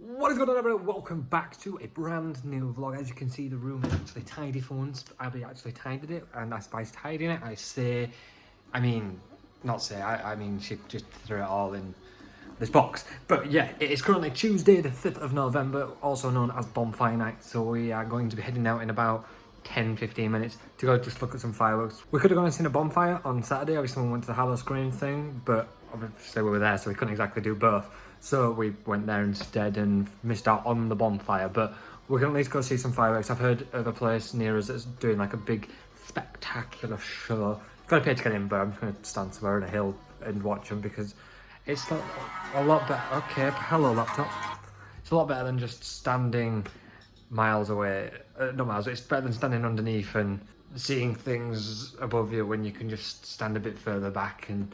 What is going on, everyone? Welcome back to a brand new vlog. As you can see, the room is actually tidy for once. Abby actually tidied it, and as by tidying it, I mean she just threw it all in this box. But yeah, it is currently Tuesday the 5th of November, also known as Bonfire Night, so we are going to be heading out in about 10-15 minutes to go just look at some fireworks. We could have gone and seen a bonfire on Saturday. Obviously we went to the Halloween Screen thing, but obviously we were there, so we couldn't exactly do both. So we went there instead and missed out on the bonfire, but we can at least go see some fireworks. I've heard of a place near us that's doing like a big spectacular show. Got to pay to get in, but I'm just going to stand somewhere on a hill and watch them because it's like a lot better. Okay, hello laptop. It's a lot better than just standing miles away. Not miles, it's better than standing underneath and seeing things above you when you can just stand a bit further back and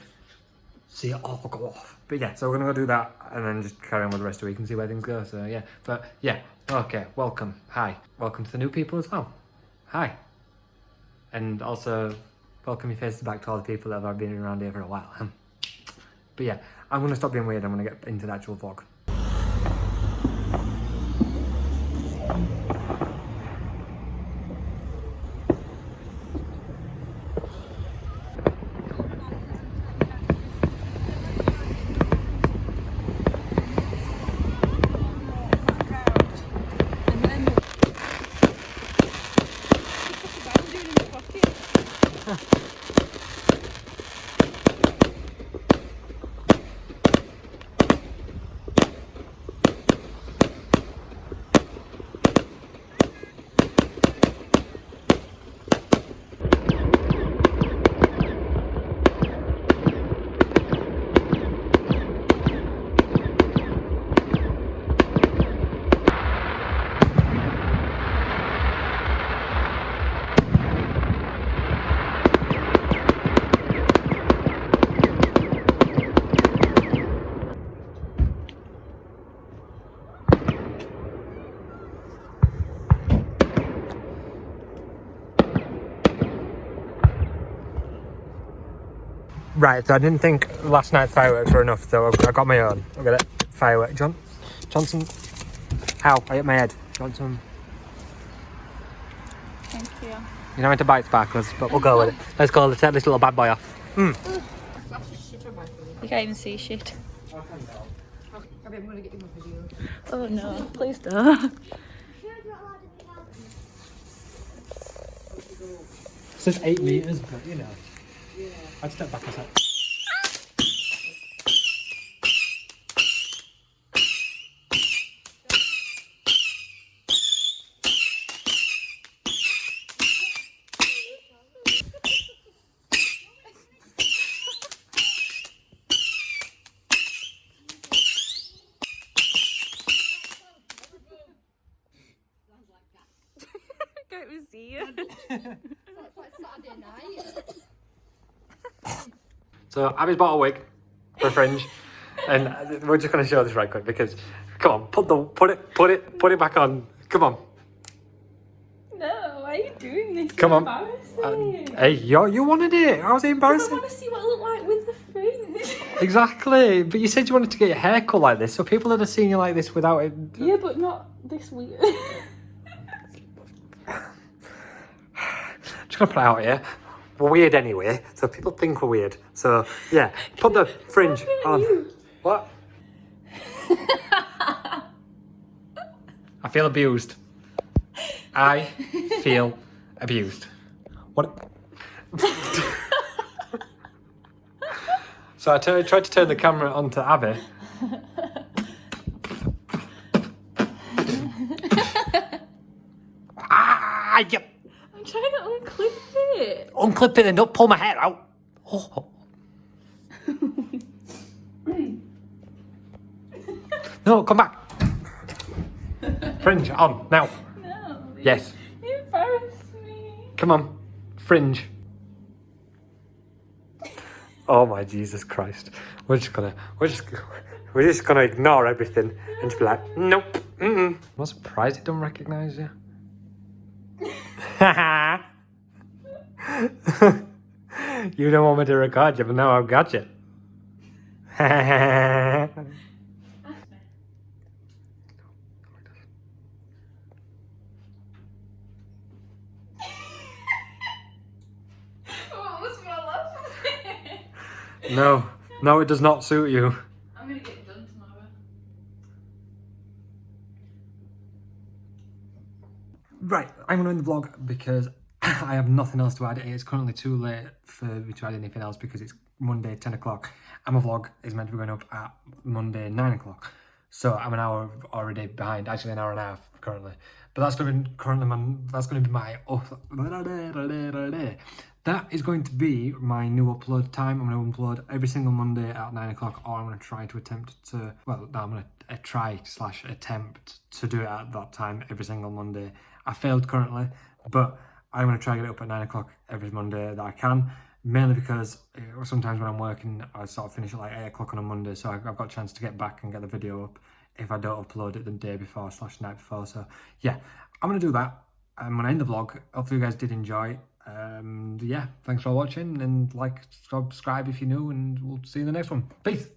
see it all go off. But yeah, so we're gonna go do that and then just carry on with the rest of the week and see where things go. So yeah, but yeah, okay, welcome, hi. Welcome to the new people as well. Hi. And also, welcome your faces back to all the people that have been around here for a while. But yeah, I'm gonna stop being weird, I'm gonna get into the actual vlog. Right, so I didn't think last night's fireworks were enough, so I got my own. I've got it. Firework. Johnson. Ow, I hit my head. Johnson. Thank you. You're not meant to bite sparklers, but we'll go with it. Let's go, let's set this little bad boy off. You can't even see shit. I'm gonna get you a video. Oh no, please don't. It says 8 meters, but you know. Yeah. I'd step back a sec. Can't even see you. So Abby's bought a wig for a fringe, and we're just going to show this right quick because, come on, put it back on. Come on. No, why are you doing this? Come on. Embarrassing. Hey, you wanted it. How was it I embarrassing? want to see what it looked like with the fringe. Exactly, but you said you wanted to get your hair cut like this, so people would have seen you like this without it. Yeah, but not this weird. Just gonna put it out here. We're weird anyway, so people think we're weird. So yeah, put the fringe on. What? I feel abused. I feel abused. What? So I tried to turn the camera onto Abby. Yep. I'm trying to unclip it. Unclip it and don't pull my hair out. Oh. No, come back. Fringe on now. No. Yes. You embarrass me. Come on. Fringe. Oh my Jesus Christ. We're just gonna ignore everything and just be like, nope. I'm not surprised it don't recognise you. You don't want me to record you, but now I've got you. No, no, it does not suit you. I'm gonna get it done tomorrow. Right, I'm going to end the vlog because I have nothing else to add. It's currently too late for me to add anything else because it's Monday 10 o'clock and my vlog is meant to be going up at Monday 9 o'clock. So I'm an hour already behind, actually an hour and a half currently. But that's going to be that is going to be my new upload time. I'm going to upload every single Monday at 9 o'clock, or I'm going to try to attempt to, well, no, I'm going to try/attempt to do it at that time every single Monday. I failed currently, but I'm going to try to get it up at 9 o'clock every Monday that I can, mainly because sometimes when I'm working, I sort of finish at like 8 o'clock on a Monday, so I've got a chance to get back and get the video up if I don't upload it the day before/night before. So yeah, I'm going to do that. I'm going to end the vlog. Hopefully you guys did enjoy. Yeah, thanks for watching, and like, subscribe if you're new, and we'll see you in the next one. Peace.